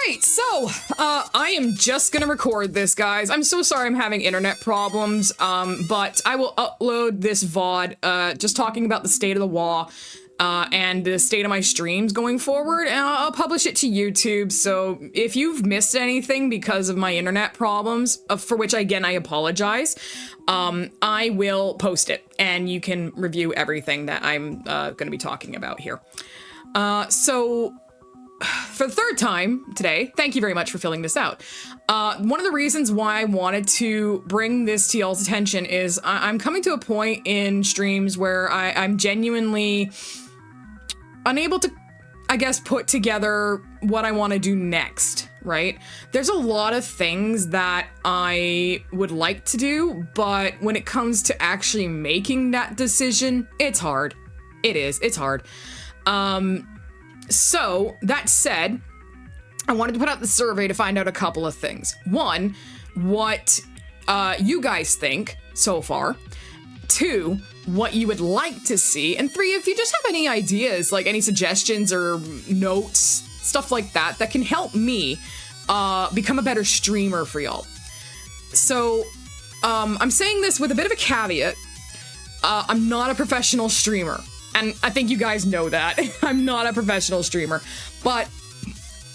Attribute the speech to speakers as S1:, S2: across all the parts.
S1: right, so, I am just gonna record this, guys. I'm so sorry I'm having internet problems, but I will upload this VOD, just talking about the state of the WA, and the state of my streams going forward, and I'll publish it to YouTube, so if you've missed anything because of my internet problems, for which, again, I apologize, I will post it, and you can review everything that I'm, gonna be talking about here. So, for the third time today, thank you very much for filling this out. One of the reasons why I wanted to bring this to y'all's attention is I'm coming to a point in streams where I'm genuinely unable to, I guess, put together what I want to do next, right? There's a lot of things that I would like to do, but when it comes to actually making that decision, it's hard. It is. It's hard. So, that said, I wanted to put out the survey to find out a couple of things. One, what you guys think so far. Two, what you would like to see. And three, if you just have any ideas, like any suggestions or notes, stuff like that, that can help me become a better streamer for y'all. So, I'm saying this with a bit of a caveat. I'm not a professional streamer. And I think you guys know that. I'm not a professional streamer. But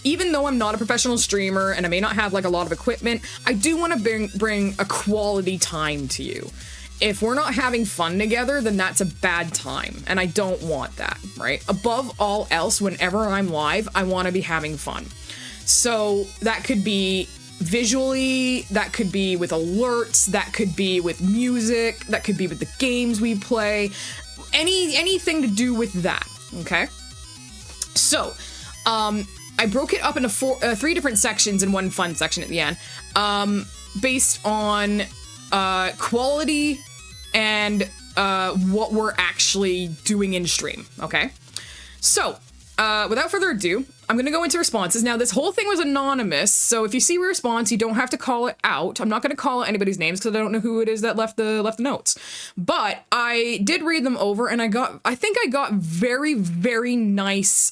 S1: even though I'm not a professional streamer and I may not have like a lot of equipment, I do want to bring a quality time to you. If we're not having fun together, then that's a bad time. And I don't want that, right? Above all else, whenever I'm live, I want to be having fun. So that could be visually, that could be with alerts, that could be with music, that could be with the games we play. Anything to do with that, okay? So, I broke it up into three different sections and one fun section at the end, based on quality and what we're actually doing in stream, okay? So, without further ado, I'm gonna go into responses. Now, this whole thing was anonymous, so if you see a response, you don't have to call it out. I'm not gonna call out anybody's names because I don't know who it is that left the notes. But I did read them over, and I think I got very, very nice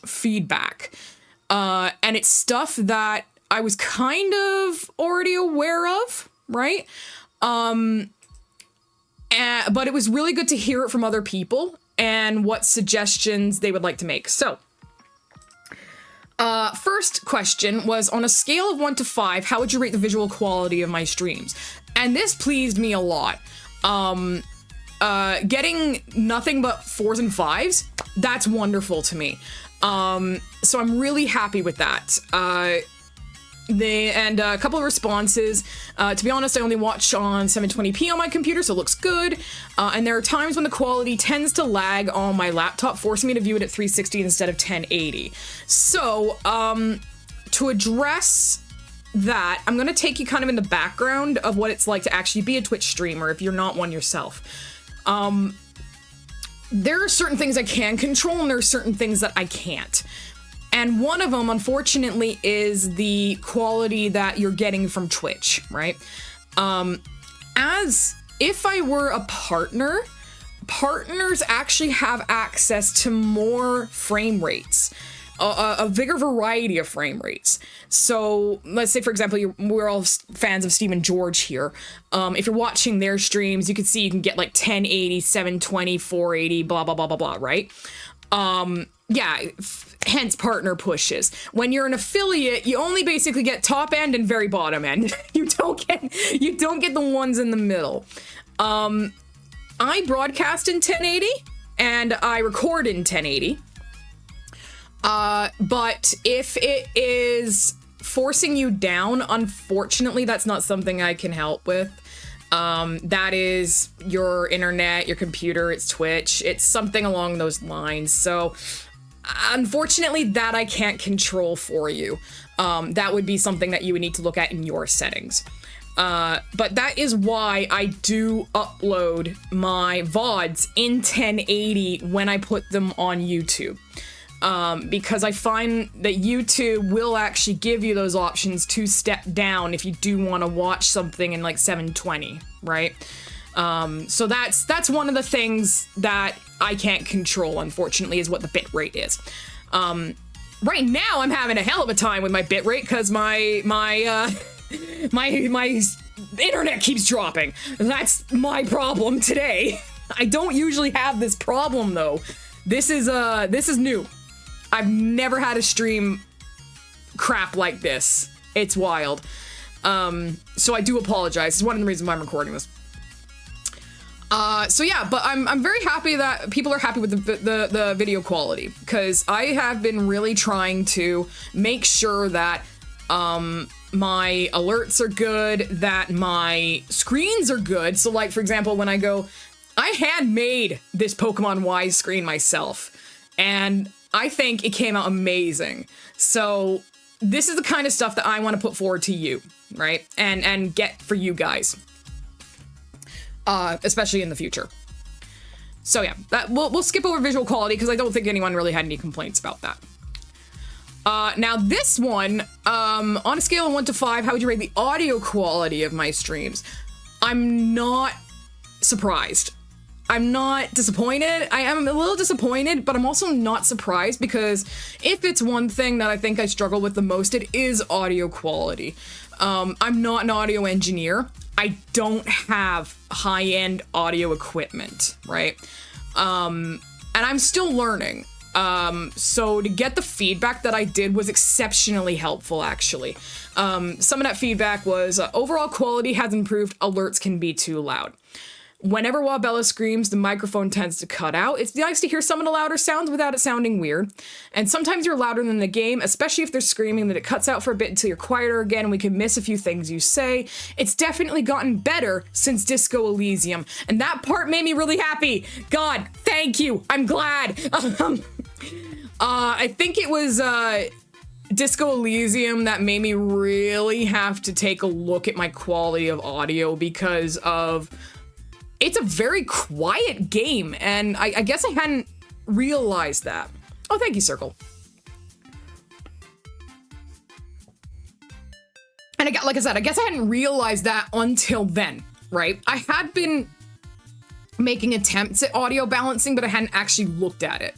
S1: feedback. And it's stuff that I was kind of already aware of, right? But it was really good to hear it from other people and what suggestions they would like to make. So, first question was, on a scale of 1 to 5, how would you rate the visual quality of my streams? And this pleased me a lot. Getting nothing but 4s and 5s, that's wonderful to me. So I'm really happy with that. And a couple of responses. To be honest, I only watch on 720p on my computer, so it looks good. And there are times when the quality tends to lag on my laptop, forcing me to view it at 360 instead of 1080. So, to address that, I'm gonna take you kind of in the background of what it's like to actually be a Twitch streamer if you're not one yourself. There are certain things I can control, and there are certain things that I can't. And one of them, unfortunately, is the quality that you're getting from Twitch, right? As if I were a partner, partners actually have access to more frame rates, a bigger variety of frame rates. So let's say, for example, we're all fans of Steve and George here. If you're watching their streams, you can see you can get like 1080, 720, 480, blah, blah, blah, blah, blah, right? Yeah, hence partner pushes. When you're an affiliate, you only basically get top end and very bottom end. You don't get the ones in the middle. I broadcast in 1080 and I record in 1080. But if it is forcing you down, unfortunately, that's not something I can help with. That is your internet, your computer, it's Twitch, it's something along those lines. So, unfortunately, that I can't control for you. That would be something that you would need to look at in your settings. But that is why I do upload my VODs in 1080 when I put them on YouTube. Because I find that YouTube will actually give you those options to step down if you do want to watch something in like 720, right? So that's one of the things that I can't control, unfortunately, is what the bit rate is. right now I'm having a hell of a time with my bitrate because my internet keeps dropping. That's my problem today. I don't usually have this problem though. This is new. I've never had a stream crap like this. It's wild. So I do apologize. It's one of the reasons why I'm recording this. So yeah, but I'm very happy that people are happy with the video quality, because I have been really trying to make sure that my alerts are good, that my screens are good. So like, for example, when I handmade this Pokemon Y screen myself, and I think it came out amazing. So this is the kind of stuff that I want to put forward to you, right? And get for you guys. Especially in the future. So yeah, we'll skip over visual quality because I don't think anyone really had any complaints about that. Now this one, on a scale of 1 to 5, how would you rate the audio quality of my streams? I'm not surprised. I'm not disappointed. I am a little disappointed, but I'm also not surprised, because if it's one thing that I think I struggle with the most, it is audio quality. I'm not an audio engineer. I don't have high-end audio equipment, right? And I'm still learning. So to get the feedback that I did was exceptionally helpful, actually. Some of that feedback was, overall quality has improved, alerts can be too loud. Whenever Wahbella screams, the microphone tends to cut out. It's nice to hear some of the louder sounds without it sounding weird. And sometimes you're louder than the game, especially if they're screaming, that it cuts out for a bit until you're quieter again and we can miss a few things you say. It's definitely gotten better since Disco Elysium. And that part made me really happy. God, thank you. I'm glad. I think it was Disco Elysium that made me really have to take a look at my quality of audio, because of... It's a very quiet game, and I guess I hadn't realized that. Oh, thank you, Circle. And like I said, I guess I hadn't realized that until then, right? I had been making attempts at audio balancing, but I hadn't actually looked at it.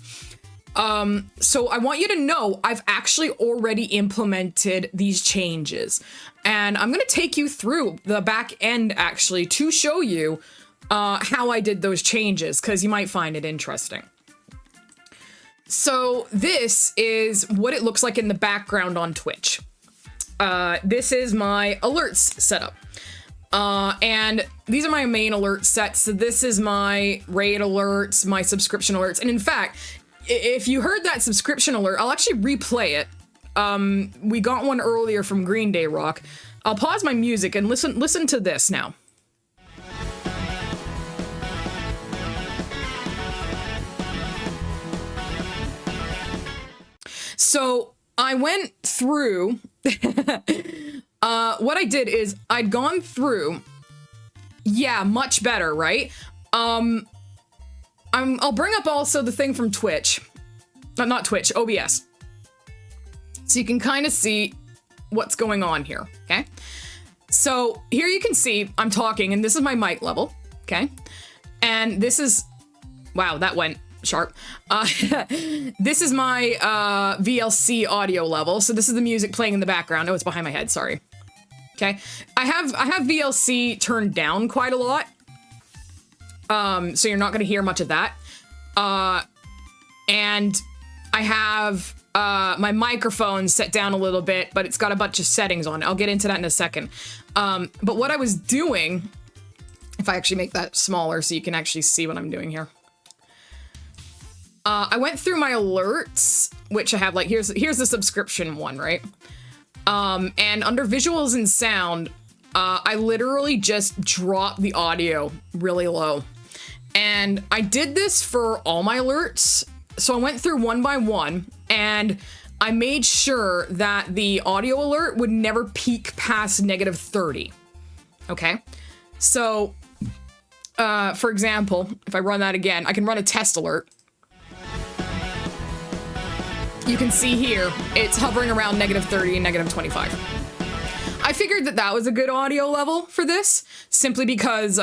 S1: So I want you to know I've actually already implemented these changes, and I'm going to take you through the back end actually to show you how I did those changes, because you might find it interesting. So this is what it looks like in the background on Twitch. This is my alerts setup. And these are my main alert sets. So this is my raid alerts, my subscription alerts. And in fact, if you heard that subscription alert, I'll actually replay it. We got one earlier from Green Day Rock. I'll pause my music and listen to this now. So I went through, what I did is I'd gone through, yeah, much better, right? I'll bring up also the thing from Twitch, not Twitch, OBS. So you can kind of see what's going on here, okay? So here you can see I'm talking, and this is my mic level, okay? And this is, wow, that went sharp. This is my VLC audio level. So this is the music playing in the background. Oh, it's behind my head, sorry. Okay. I have VLC turned down quite a lot. So you're not going to hear much of that. And I have my microphone set down a little bit, but it's got a bunch of settings on it. I'll get into that in a second. But what I was doing, if I actually make that smaller so you can actually see what I'm doing here. I went through my alerts, which I have, like, here's the subscription one, right? And under visuals and sound, I literally just dropped the audio really low. And I did this for all my alerts. So I went through one by one, and I made sure that the audio alert would never peak past -30. Okay? So, for example, if I run that again, I can run a test alert. You can see here, it's hovering around -30 and -25. I figured that that was a good audio level for this, simply because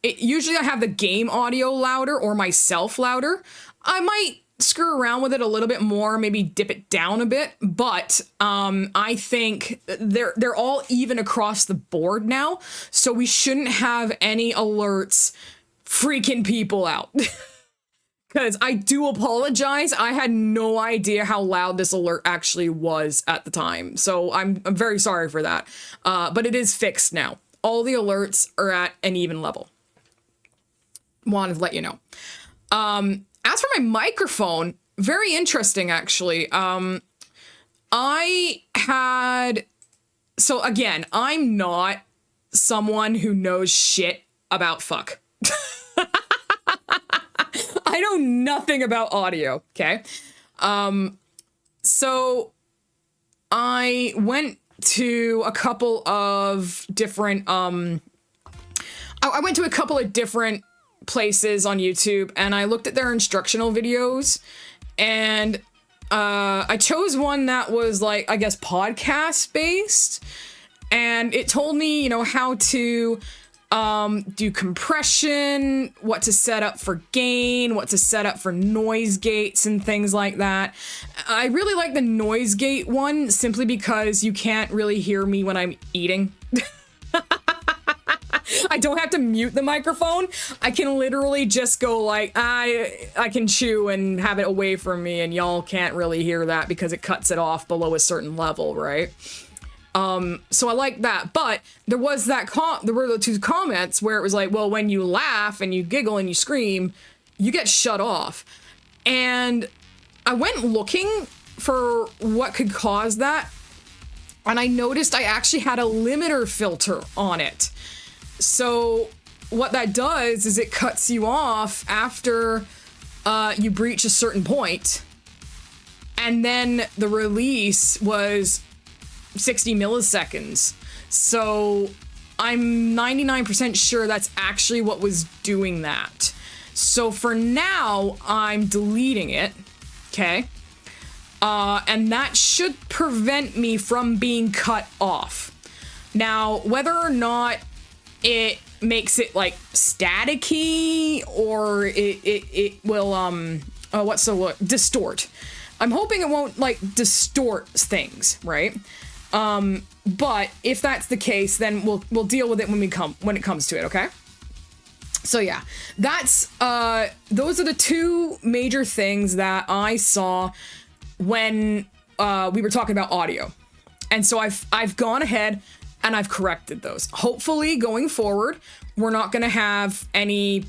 S1: usually I have the game audio louder or myself louder. I might screw around with it a little bit more, maybe dip it down a bit, but I think they're all even across the board now, so we shouldn't have any alerts freaking people out. Because I do apologize, I had no idea how loud this alert actually was at the time, so I'm very sorry for that. But it is fixed now. All the alerts are at an even level. Wanted to let you know. As for my microphone, very interesting, actually. So again, I'm not someone who knows shit about fuck. I know nothing about audio, okay? So I went to a couple of different, I went to a couple of different places on YouTube, and I looked at their instructional videos, and I chose one that was like, I guess, podcast based, and it told me, you know, how to do compression, what to set up for gain, what to set up for noise gates and things like that. I really like the noise gate one simply because you can't really hear me when I'm eating. I don't have to mute the microphone. I can literally just go like, I can chew and have it away from me, and y'all can't really hear that because it cuts it off below a certain level, right? So I like that, but there was there were the two comments where it was like, well, when you laugh and you giggle and you scream, you get shut off. And I went looking for what could cause that, and I noticed I actually had a limiter filter on it. So what that does is it cuts you off after you breach a certain point, and then the release was 60 milliseconds. So I'm 99% sure that's actually what was doing that. So for now, I'm deleting it, okay? And that should prevent me from being cut off. Now, whether or not it makes it like staticky or it will distort. I'm hoping it won't like distort things, right? But if that's the case, then we'll deal with it when it comes to it, okay? So yeah, that's those are the two major things that I saw when we were talking about audio. And so I've gone ahead and I've corrected those. Hopefully, going forward, we're not going to have any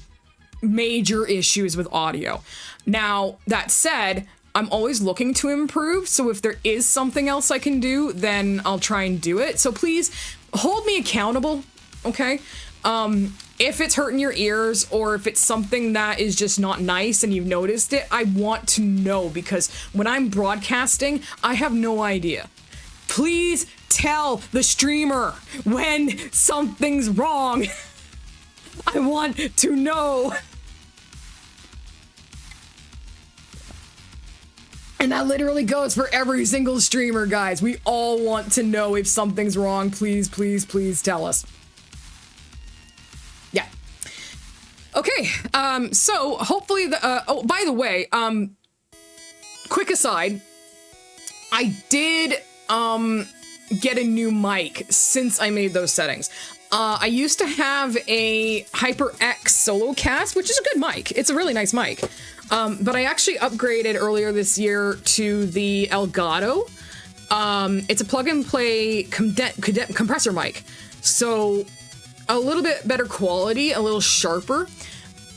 S1: major issues with audio. Now, that said, I'm always looking to improve, so if there is something else I can do, then I'll try and do it. So please, hold me accountable, okay? If it's hurting your ears, or if it's something that is just not nice and you've noticed it, I want to know, because when I'm broadcasting, I have no idea. Please tell the streamer when something's wrong. I want to know. And that literally goes for every single streamer, guys. We all want to know if something's wrong. Please, please, please tell us. Yeah. Okay, so hopefully oh, by the way, quick aside, I did, get a new mic since I made those settings. I used to have a HyperX Solocast, which is a good mic. It's a really nice mic. But I actually upgraded earlier this year to the Elgato. It's a plug-and-play compressor mic. So a little bit better quality, a little sharper.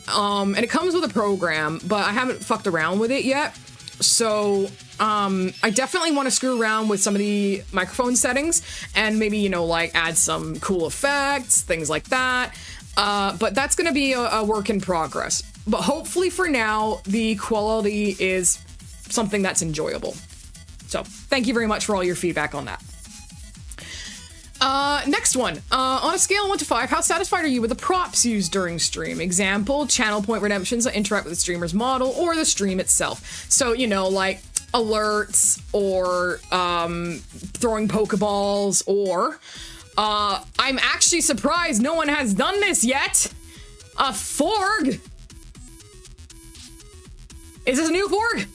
S1: And it comes with a program, but I haven't fucked around with it yet. So I definitely want to screw around with some of the microphone settings and maybe, you know, like add some cool effects, things like that. But that's going to be a work in progress. But hopefully for now, the quality is something that's enjoyable. So thank you very much for all your feedback on that. Next one. On a scale of 1 to 5, how satisfied are you with the props used during stream? Example, channel point redemptions that interact with the streamer's model or the stream itself. So, you know, like alerts or throwing Pokeballs or I'm actually surprised no one has done this yet. A Forg. Is this a new Forg?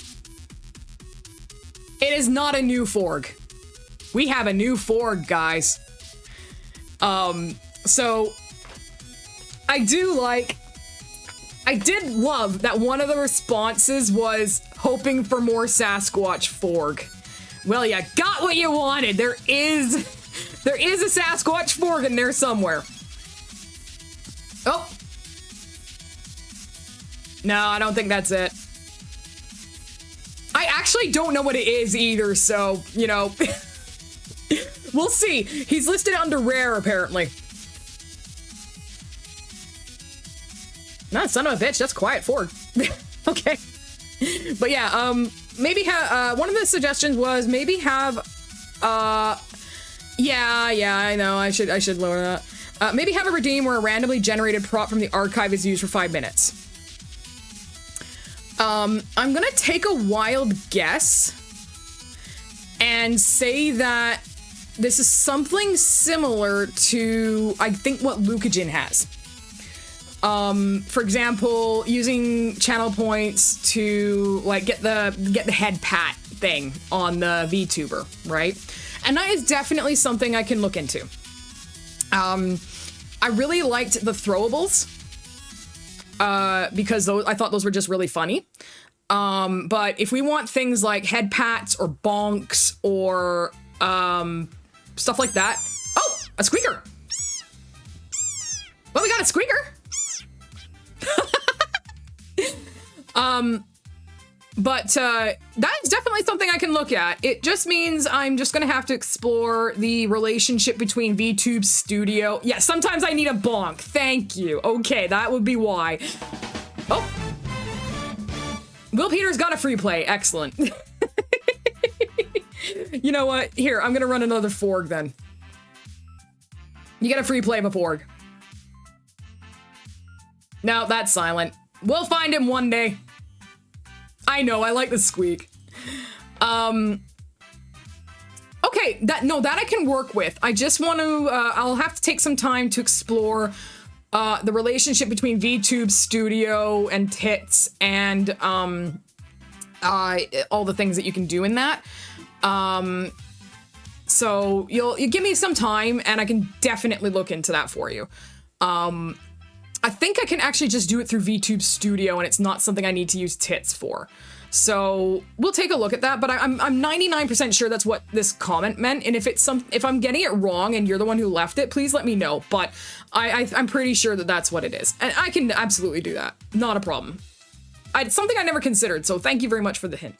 S1: It is not a new Forg. We have a new Forg, guys. So I did love that one of the responses was hoping for more Sasquatch Forg. Well, you got what you wanted. There is a Sasquatch Forg in there somewhere. Oh. No, I don't think that's it. I actually don't know what it is either, so, you know, we'll see. He's listed under rare, apparently. Nah, son of a bitch, that's quiet Forg. Okay. But yeah, maybe one of the suggestions was maybe have, yeah, I know, I should lower that. Maybe have a redeem where a randomly generated prop from the archive is used for 5 minutes. I'm gonna take a wild guess and say that this is something similar to, I think, what Lucagen has. For example, using channel points to, like, get the head pat thing on the VTuber, right? And that is definitely something I can look into. I really liked the throwables. Because I thought those were just really funny. But if we want things like head pats or bonks or stuff like that. Oh, a squeaker. Well, we got a squeaker. But that is definitely something I can look at. It just means I'm just gonna have to explore the relationship between VTube Studio. Yeah, sometimes I need a bonk. Thank you. Okay, that would be why. Oh. Will Peters got a free play. Excellent. You know what? Here, I'm gonna run another Forg then. You get a free play of a Forg. No, that's silent. We'll find him one day. I know, I like the squeak. Okay, that I can work with. I just want to, I'll have to take some time to explore the relationship between VTube Studio and Tits and all the things that you can do in that. So you give me some time and I can definitely look into that for you. I think I can actually just do it through VTube Studio and it's not something I need to use Tits for. So we'll take a look at that, but I'm 99% sure that's what this comment meant. And if I'm getting it wrong and you're the one who left it, please let me know. But I'm pretty sure that that's what it is. And I can absolutely do that. Not a problem. It's something I never considered. So thank you very much for the hint.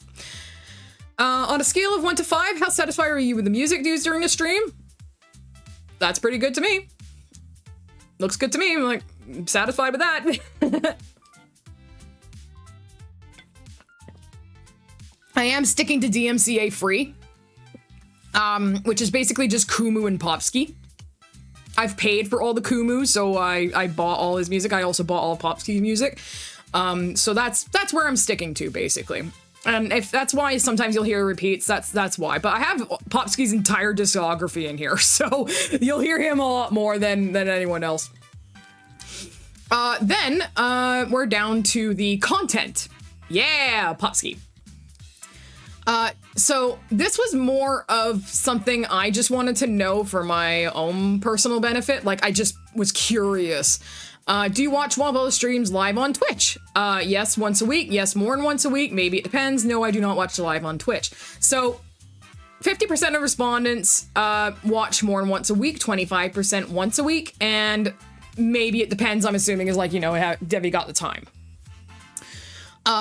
S1: On a scale of 1 to 5, how satisfied are you with the music used during the stream? That's pretty good to me. Looks good to me. I'm like, satisfied with that. I am sticking to DMCA free, which is basically just Kumu and Popsky. I've paid for all the Kumu, so I bought all his music. I also bought all of Popsky's music. So that's where I'm sticking to, basically. And if that's why sometimes you'll hear repeats, that's why. But I have Popsky's entire discography in here, so you'll hear him a lot more than anyone else. Then we're down to the content. Yeah, Popsky. So this was more of something I just wanted to know for my own personal benefit. Like, I just was curious. Do you watch wahbella streams live on Twitch? Yes, once a week. Yes, more than once a week. Maybe it depends. No, I do not watch live on Twitch. So 50% of respondents watch more than once a week, 25% once a week, and maybe it depends, I'm assuming, is like, you know, have you got the time?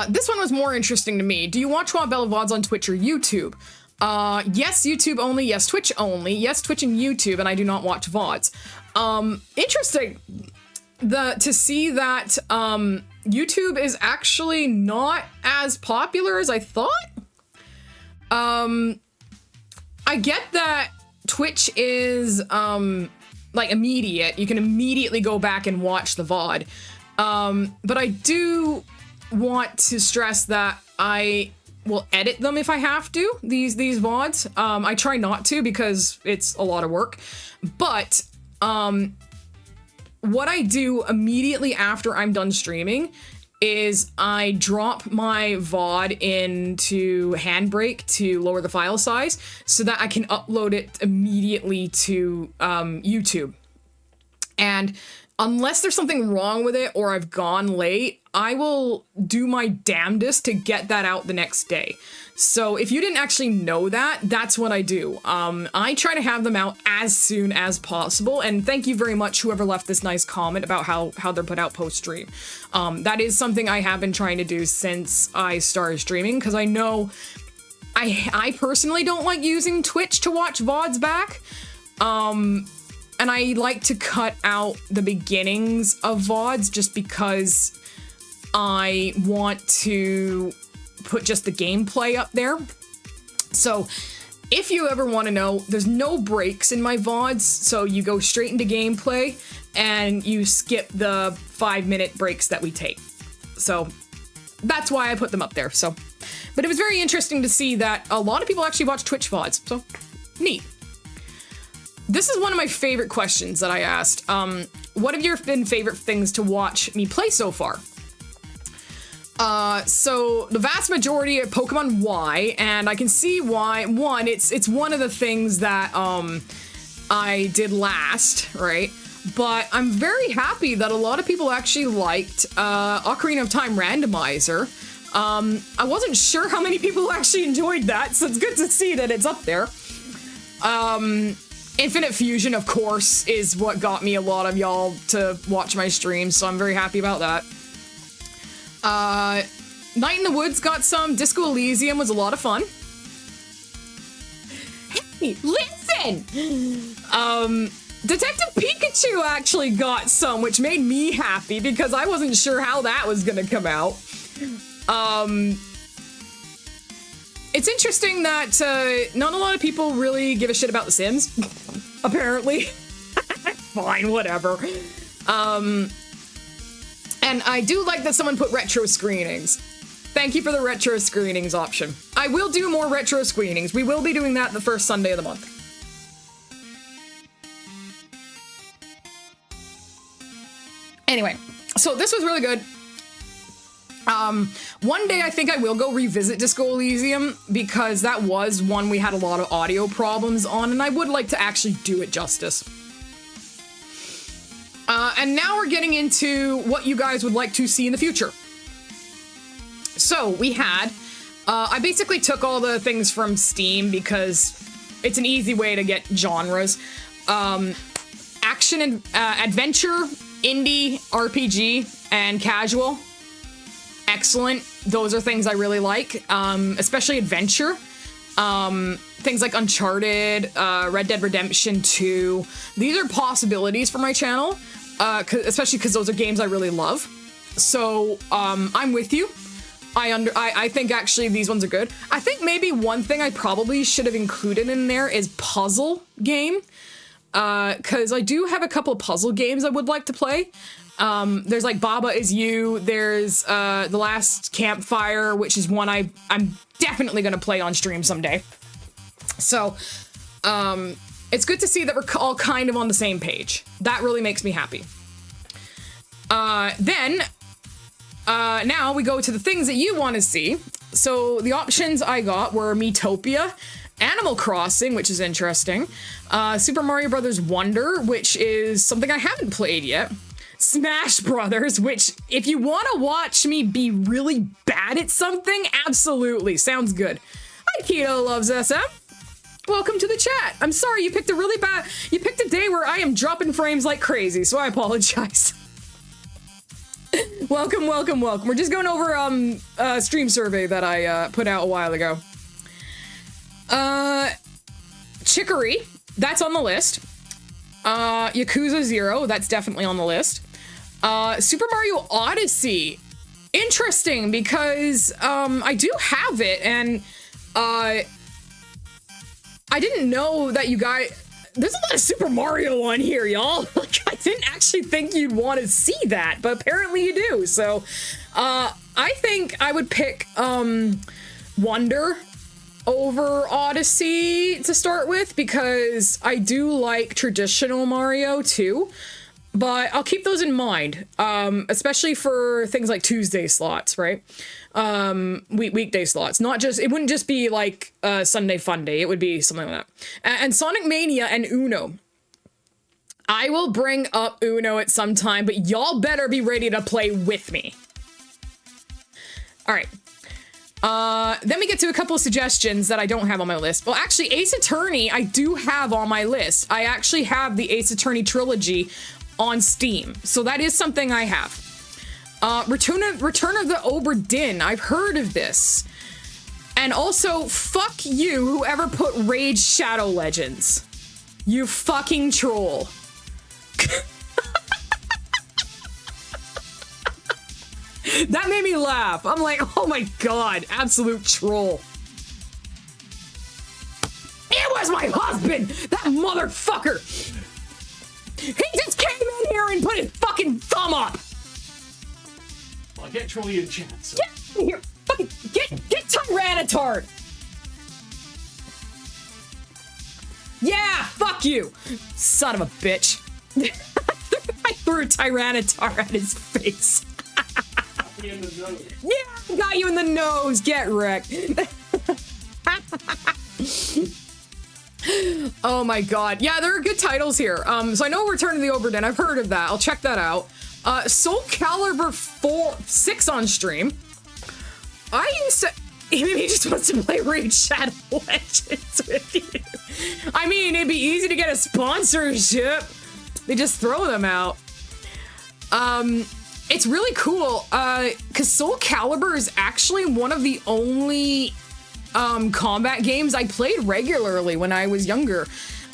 S1: This one was more interesting to me. Do you watch wahbella VODs on Twitch or YouTube? Yes, YouTube only. Yes, Twitch only. Yes, Twitch and YouTube, and I do not watch VODs. Interesting. To see that YouTube is actually not as popular as I thought. I get that Twitch is like immediate. You can immediately go back and watch the VOD. But I do want to stress that I will edit them if I have to, these VODs. I try not to because it's a lot of work. But what I do immediately after I'm done streaming is I drop my VOD into Handbrake to lower the file size so that I can upload it immediately to YouTube. And unless there's something wrong with it or I've gone late, I will do my damnedest to get that out the next day. So if you didn't actually know that, that's what I do. I try to have them out as soon as possible, and thank you very much whoever left this nice comment about how they're put out post-stream. That is something I have been trying to do since I started streaming, because I know I personally don't like using Twitch to watch VODs back. And I like to cut out the beginnings of VODs just because I want to put just the gameplay up there. So if you ever want to know, there's no breaks in my VODs, so you go straight into gameplay and you skip the 5-minute breaks that we take. So that's why I put them up there. So, but it was very interesting to see that a lot of people actually watch Twitch VODs, so neat. This is one of my favorite questions that I asked. What have your been favorite things to watch me play so far? So the vast majority of Pokemon Y, and I can see why. One, it's one of the things that I did last, right? But I'm very happy that a lot of people actually liked Ocarina of Time Randomizer. I wasn't sure how many people actually enjoyed that, so it's good to see that it's up there. Infinite Fusion, of course, is what got me a lot of y'all to watch my streams, so I'm very happy about that. Night in the Woods got some. Disco Elysium was a lot of fun. Hey, listen! Detective Pikachu actually got some, which made me happy because I wasn't sure how that was gonna come out. It's interesting that not a lot of people really give a shit about The Sims, apparently. Fine, whatever. And I do like that someone put retro screenings. Thank you for the retro screenings option. I will do more retro screenings. We will be doing that the first Sunday of the month. Anyway, so this was really good. One day I think I will go revisit Disco Elysium because that was one we had a lot of audio problems on, and I would like to actually do it justice. And now we're getting into what you guys would like to see in the future. So we had, I basically took all the things from Steam because it's an easy way to get genres. Action and adventure, indie, RPG, and casual. Excellent. Those are things I really like, especially adventure. Things like Uncharted, Red Dead Redemption 2. These are possibilities for my channel, especially because those are games I really love. So I'm with you. I think actually these ones are good. I think maybe one thing I probably should have included in there is puzzle game, because I do have a couple of puzzle games I would like to play. There's like Baba Is You, there's The Last Campfire, which is one I'm definitely going to play on stream someday. So, it's good to see that we're all kind of on the same page. That really makes me happy. Now we go to the things that you want to see. So the options I got were Miitopia, Animal Crossing, which is interesting, Super Mario Bros. Wonder, which is something I haven't played yet, Smash Brothers, which if you want to watch me be really bad at something, absolutely, sounds good. Hi, Keto Loves SM. Welcome to the chat. I'm sorry you picked you picked a day where I am dropping frames like crazy, so I apologize. Welcome, welcome, welcome. We're just going over a stream survey that I put out a while ago. Chicory, that's on the list. Yakuza 0, that's definitely on the list. Super Mario Odyssey, interesting because I do have it, and I didn't know that you guys. There's a lot of Super Mario on here, y'all. Like, I didn't actually think you'd want to see that, but apparently you do. So, I think I would pick Wonder over Odyssey to start with because I do like traditional Mario too, but I'll keep those in mind, especially for things like Tuesday slots, right? Weekday slots. Not just, it wouldn't just be like Sunday Fun Day. It would be something like that. And Sonic Mania and Uno. I will bring up Uno at some time, but y'all better be ready to play with me. All right. Then we get to a couple of suggestions that I don't have on my list. Well, actually, Ace Attorney, I do have on my list. I actually have the Ace Attorney trilogy on Steam. So that is something I have. Return of the Obra Dinn. I've heard of this. And also, fuck you, whoever put Rage Shadow Legends. You fucking troll. That made me laugh. I'm like, oh my god, absolute troll. It was my husband, that motherfucker. He just came in here and put his fucking thumb up.
S2: Well, I can't troll you in chat, so.
S1: Get in here. Fucking get Tyranitar. Yeah, fuck you, son of a bitch. I threw a Tyranitar at his face.
S2: In the nose.
S1: Yeah, got you in the nose. Get wrecked. Oh my god. Yeah, there are good titles here. So I know Return of the Obra Dinn. I've heard of that. I'll check that out. Soul Calibur 6 on stream. I used to... Maybe he just wants to play Raid Shadow Legends with you. I mean, it'd be easy to get a sponsorship. They just throw them out. It's really cool, because Soul Calibur is actually one of the only combat games I played regularly when I was younger.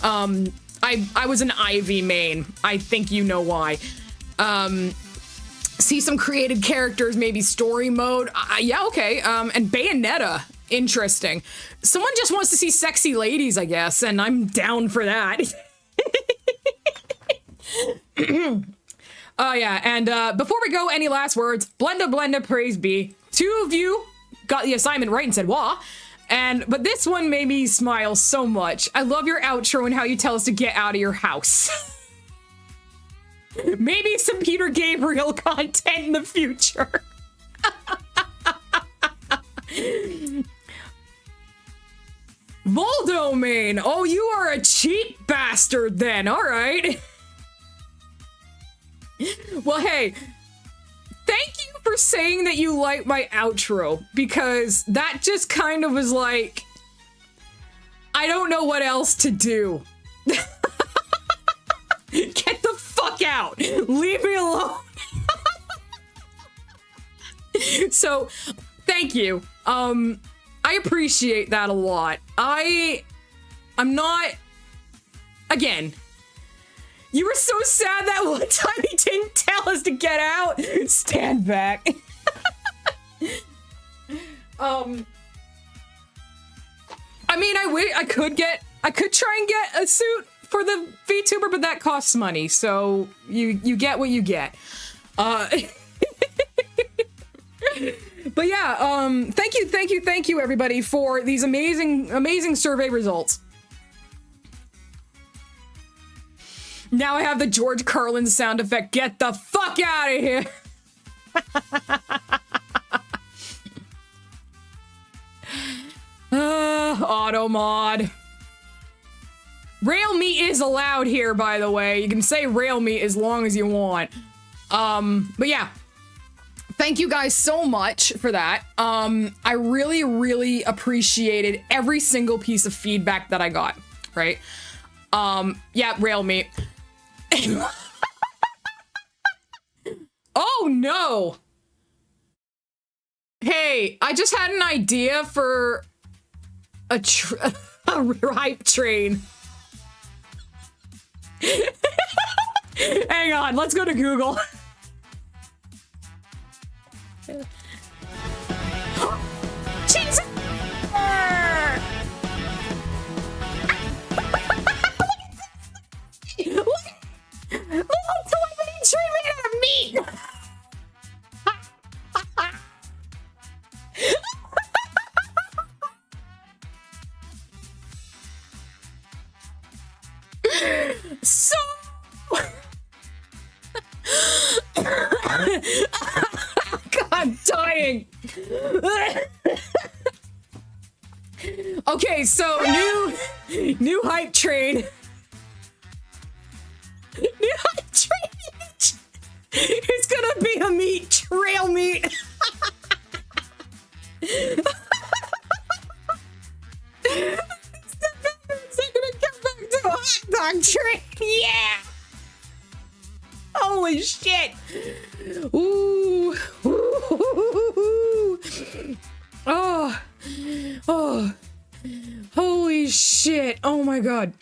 S1: I was an Ivy main. I think you know why. See some created characters, maybe story mode. Yeah, okay. And Bayonetta, interesting. Someone just wants to see sexy ladies, I guess, and I'm down for that. Oh yeah, and before we go, any last words? Blenda, praise be. 2 of you got the assignment right and said wah. But this one made me smile so much. I love your outro and how you tell us to get out of your house. Maybe some Peter Gabriel content in the future. Voldomain, oh, you are a cheap bastard then, all right. Well, hey, thank you for saying that you like my outro, because that just kind of was like, I don't know what else to do. Get the fuck out. Leave me alone. So, thank you. I appreciate that a lot. I'm not, again, you were so sad that one time he didn't tell us to get out. Stand back. I mean, I could try and get a suit for the VTuber, but that costs money, so you get what you get. But yeah, thank you everybody for these amazing survey results. Now I have the George Carlin sound effect. Get the fuck out of here. Auto mod. Rail meat is allowed here, by the way. You can say rail meat as long as you want. But yeah. Thank you guys so much for that. I really appreciated every single piece of feedback that I got, right? Yeah, rail meat. Oh no! Hey, I just had an idea for a hype train. Hang on, let's go to Google. Jesus! Look, toy tree made out of meat! So God, I'm dying. Okay, so new hype train. New hype train. It's gonna be a meat trail meat. They're gonna come back to a hot dog train. Yeah. Holy shit. Ooh. Ooh. Oh. Oh. Holy shit. Oh my god.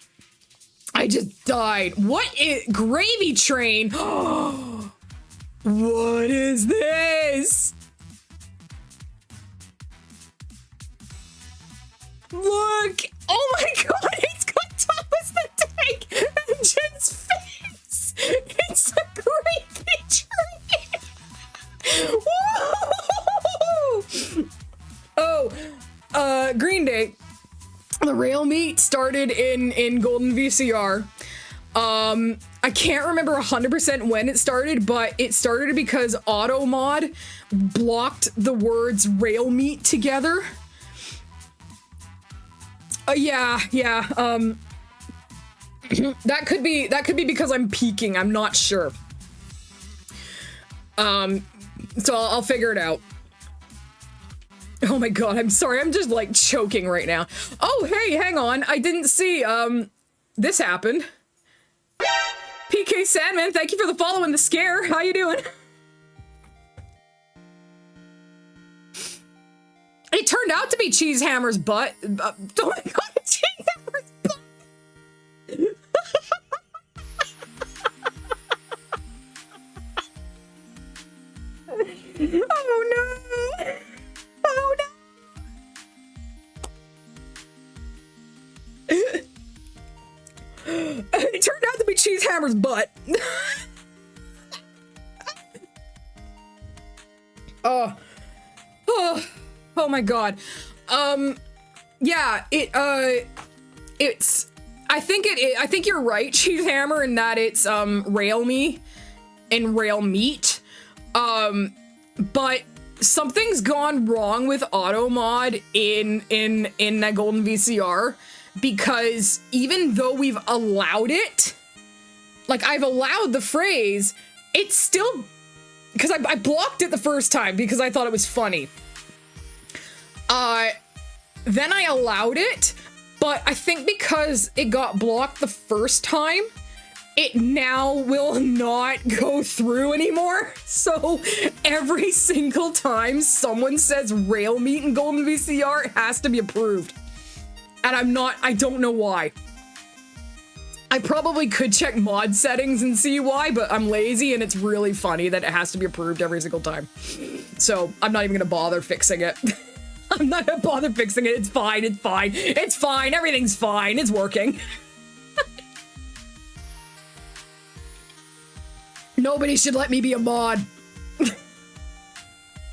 S1: I just died. What is gravy train? What is this? Look! Oh my god, it's got Thomas the Tank Engine's face! It's a gravy train! Woo! Oh, Green Day. The rail meet started in Golden VCR. I can't remember 100% when it started, but it started because AutoMod blocked the words rail meet together. Yeah. That could be because I'm peeking. I'm not sure. So I'll figure it out. Oh my god, I'm sorry. I'm just like choking right now. Oh, hey, hang on. I didn't see this happened. PK Sandman, thank you for the follow and the scare. How you doing? It turned out to be Cheesehammer's butt. Oh my god, Cheesehammer's butt. Oh no. Oh no. It turned out to be Cheesehammer's butt. Oh my god. Yeah, it's I think you're right, Cheesehammer, in that it's rail me and rail meat. But something's gone wrong with AutoMod in that Golden VCR, because even though we've allowed it, like I've allowed the phrase, it's still, because I blocked it the first time because I thought it was funny. Then I allowed it, but I think because it got blocked the first time, it now will not go through anymore. So every single time someone says rail meat in Golden VCR, it has to be approved. And I don't know why. I probably could check mod settings and see why, but I'm lazy and it's really funny that it has to be approved every single time. So I'm not even gonna bother fixing it. I'm not gonna bother fixing it. It's fine, it's fine. It's fine, everything's fine, it's working. Nobody should let me be a mod. I'm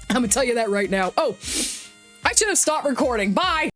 S1: gonna tell you that right now. Oh, I should have stopped recording. Bye!